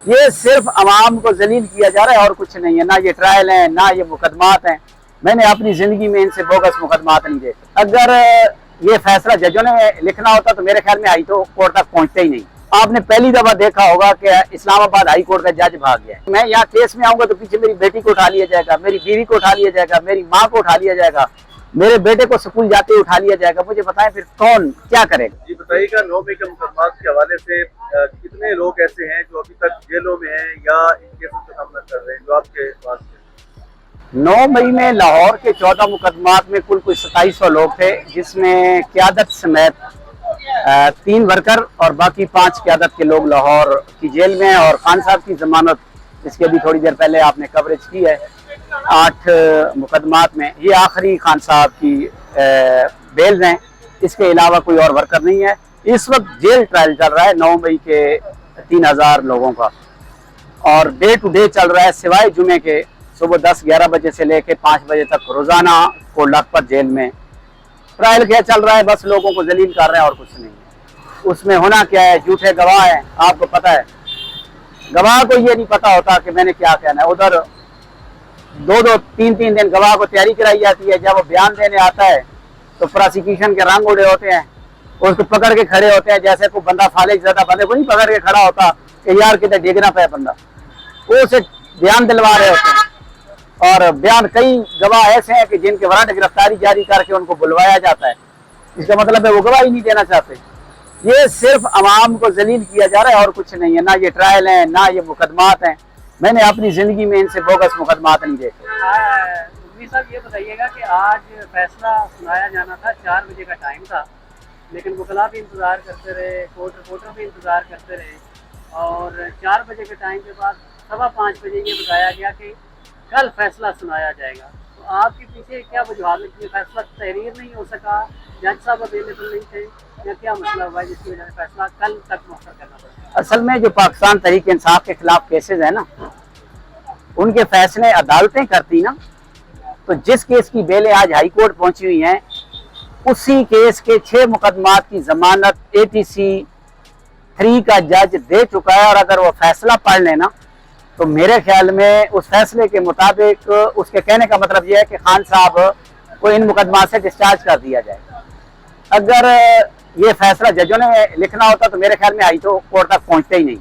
یہ صرف عوام کو ذلیل کیا جا رہا ہے اور کچھ نہیں ہے، نہ یہ ٹرائل ہیں نہ یہ مقدمات ہیں۔ میں نے اپنی زندگی میں ان سے بوگس مقدمات نہیں دیکھے۔ اگر یہ فیصلہ ججوں نے لکھنا ہوتا تو میرے خیال میں ہائی کورٹ تک پہنچتے ہی نہیں۔ آپ نے پہلی دفعہ دیکھا ہوگا کہ اسلام آباد ہائی کورٹ کا جج بھاگ گیا ہے۔ میں یہاں کیس میں آؤں گا تو پیچھے میری بیٹی کو اٹھا لیا جائے گا، میری بیوی کو اٹھا لیا جائے گا، میری ماں کو اٹھا لیا جائے گا، میرے بیٹے کو سکول جاتے ہوئے اٹھا لیا جائے گا۔ مجھے بتائیں پھر کون کیا کرے گا؟ جی بتائیے گا 9 مئی کے مقدمات کے حوالے سے کتنے لوگ ایسے ہیں جو ابھی تک جیلوں میں ہیں یا ان کیسوں کا سامنا کر رہے ہیں جو آپ کے پاس ہیں؟ 9 مئی میں لاہور کے 14 مقدمات میں کل 2700 لوگ تھے، جس میں قیادت سمیت 3 ورکر اور باقی 5 قیادت کے لوگ لاہور کی جیل میں ہیں، اور خان صاحب کی ضمانت اس کے بھی تھوڑی دیر پہلے آپ نے کوریج کی ہے 8 مقدمات میں۔ یہ آخری خان صاحب کی بیلز ہیں، اس کے علاوہ کوئی اور ورکر نہیں ہے۔ اس وقت جیل ٹرائل چل رہا ہے 9 مئی کے 3000 لوگوں کا، اور ڈے ٹو ڈے چل رہا ہے سوائے جمعے کے صبح 10-11 بجے سے لے کے 5 بجے تک روزانہ کو لکھپت جیل میں ٹرائل کیا چل رہا ہے۔ بس لوگوں کو ذلیل کر رہے ہیں اور کچھ نہیں ہے۔ اس میں ہونا کیا ہے، جھوٹے گواہ ہیں، آپ کو پتہ ہے۔ گواہ کو یہ نہیں پتا ہوتا کہ میں نے کیا کہنا ہے۔ ادھر 2-3 دن گواہ کو تیاری کرائی جاتی ہے، جب وہ بیان دینے آتا ہے تو پراسیکیوشن کے رنگ اڑے ہوتے ہیں، اس کو پکڑ کے کھڑے ہوتے ہیں جیسے کوئی بندہ فالج زیادہ بندے کو نہیں پکڑ کے کھڑا ہوتا کہ یار کدھر ڈگنا پہ بندہ، وہ اسے بیان دلوا رہے ہوتے ہیں۔ اور بیان کئی گواہ ایسے ہیں کہ جن کے وارنٹ گرفتاری جاری کر کے ان کو بلوایا جاتا ہے، اس کا مطلب ہے وہ گواہی نہیں دینا چاہتے۔ یہ صرف عوام کو ذلیل کیا جا رہا ہے اور کچھ نہیں ہے، نہ یہ ٹرائل ہیں نہ یہ مقدمات ہیں۔ میں نے اپنی زندگی میں ان سے بوگس مقدمات نہیں دیکھے۔ مفتی صاحب یہ بتائیے گا کہ آج فیصلہ سنایا جانا تھا، 4 بجے کا ٹائم تھا، لیکن وکلاء بھی انتظار کرتے رہے، کورٹ رپورٹر بھی انتظار کرتے رہے، اور 4 بجے کے ٹائم کے بعد 5:15 بجے یہ بتایا گیا کہ کل فیصلہ سنایا جائے گا۔ تو آپ کے پیچھے کیا وجوہات ہے کہ فیصلہ تحریر نہیں ہو سکا، جج صاحب اویلیبل نہیں تھے، یا کیا مسئلہ ہوا ہے جس کی وجہ سے فیصلہ کل تک مؤخر کرنا پڑا؟ اصل میں جو پاکستان تحریک انصاف کے خلاف کیسز ہیں نا، ان کے فیصلے عدالتیں کرتی نا، تو جس کیس کی بیلیں آج ہائی کورٹ پہنچی ہوئی ہیں اسی کیس کے 6 مقدمات کی ضمانت APC 3 کا جج دے چکا ہے، اور اگر وہ فیصلہ پڑھ لینا تو میرے خیال میں اس فیصلے کے مطابق اس کے کہنے کا مطلب یہ ہے کہ خان صاحب کو ان مقدمات سے ڈسچارج کر دیا جائے۔ اگر یہ فیصلہ ججوں نے لکھنا ہوتا تو میرے خیال میں ہائی کورٹ تک پہنچتے ہی نہیں۔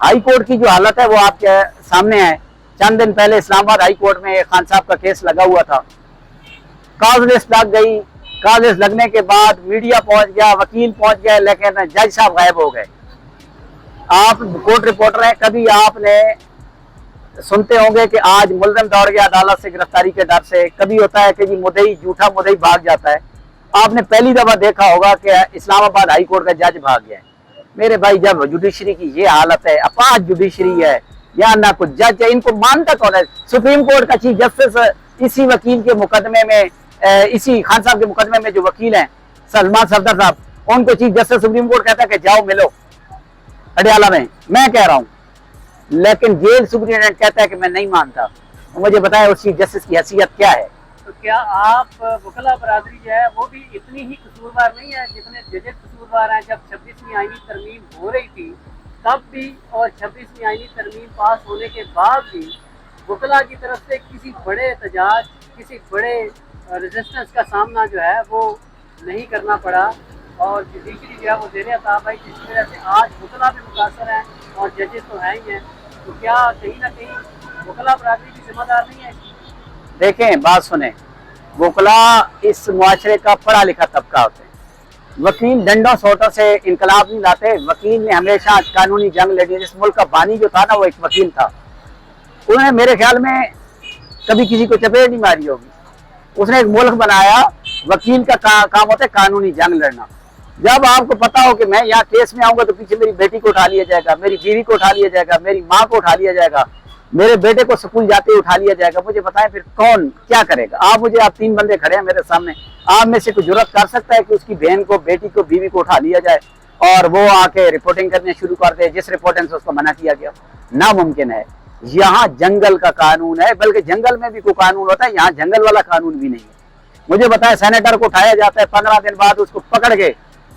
ہائی کورٹ کی جو حالت ہے وہ آپ کے سامنے ہے۔ چند دن پہلے اسلام آباد ہائی کورٹ میں خان صاحب کا کیس لگا ہوا تھا، کاز لسٹ لگ گئی، کاز لسٹ لگنے کے بعد میڈیا پہنچ گیا، وکیل پہنچ گئے، لیکن جج صاحب غائب ہو گئے۔ آپ کورٹ رپورٹر ہیں، کبھی آپ نے سنتے ہوں گے کہ آج ملزم دوڑ گیا عدالت سے گرفتاری کے ڈر سے، کبھی ہوتا ہے کہ جی مدعی جھوٹا مدعی بھاگ جاتا ہے۔ آپ نے پہلی دفعہ دیکھا ہوگا کہ اسلام آباد ہائی کورٹ کا جج بھاگ گیا ہے۔ میرے بھائی جب جوڈیشری کی یہ حالت ہے، اپاہج جوڈیشری ہے، یا نہ کچھ جج ہے، ان کو مانتا کون ہے؟ سپریم کورٹ کا چیف جسٹس اسی وکیل کے مقدمے میں، اسی خان صاحب کے مقدمے میں جو وکیل ہیں سلمان صفدر صاحب، ان کو چیف جسٹس سپریم کورٹ کہتا ہے کہ جاؤ ملو اڈیالہ میں کہہ رہا ہوں، لیکن جیل سپرنٹینڈنٹ کہتا ہے کہ میں نہیں مانتا۔ مجھے بتائیں اس چیف جسٹس کی حیثیت کیا ہے؟ تو کیا آپ وکلاء برادری جو ہے وہ بھی اتنی ہی قصوروار نہیں ہے جتنے ججز قصوروار ہیں؟ جب 26ویں آئینی ترمیم ہو رہی تھی تب بھی، اور 26ویں آئینی ترمیم پاس ہونے کے بعد بھی وکلاء کی طرف سے کسی بڑے احتجاج، کسی بڑے ریزسٹنس کا سامنا جو ہے وہ نہیں کرنا پڑا، اور جوڈیشری جو ہے وہ زیر عطاب ہے، جس کی وجہ سے آج وکلاء بھی متاثر ہیں اور ججز تو ہیں ہی ہیں۔ تو کیا کہیں نہ کہیں وکلاء برادری کی ذمہ دار نہیں ہے؟ دیکھیں بات سنیں، وکلاء اس معاشرے کا پڑھا لکھا طبقہ ہوتے ہیں۔ وکیل ڈنڈوں سوٹوں سے انقلاب نہیں لاتے، وکیل نے ہمیشہ قانونی جنگ لڑی۔ اس ملک کا بانی جو تھا نا وہ ایک وکیل تھا، انہوں نے میرے خیال میں کبھی کسی کو چپیٹ نہیں ماری ہوگی۔ اس نے ایک ملک بنایا، وکیل کا کام ہوتا ہے قانونی جنگ لڑنا۔ جب آپ کو پتا ہو کہ میں یہاں کیس میں آؤں گا تو پیچھے میری بیٹی کو اٹھا لیا جائے گا، میری بیوی کو اٹھا لیا جائے گا، میری ماں کو اٹھا لیا جائے گا، میرے بیٹے کو سکول جاتے اٹھا لیا جائے گا، مجھے بتائیں پھر کون کیا کرے گا؟ آپ 3 بندے کھڑے ہیں میرے سامنے، آپ میں سے کوئی جرات کر سکتا ہے کہ اس کی بہن کو، بیٹی کو، بیوی کو اٹھا لیا جائے اور وہ آ کے رپورٹنگ کرنے شروع کر دے جس رپورٹنگ سے اس کو منع کیا گیا؟ ناممکن ہے۔ یہاں جنگل کا قانون ہے، بلکہ جنگل میں بھی کوئی قانون ہوتا ہے، یہاں جنگل والا قانون بھی نہیں ہے۔ مجھے بتائیں سینیٹر کو اٹھایا جاتا ہے، 15 دن بعد اس کو پکڑ کے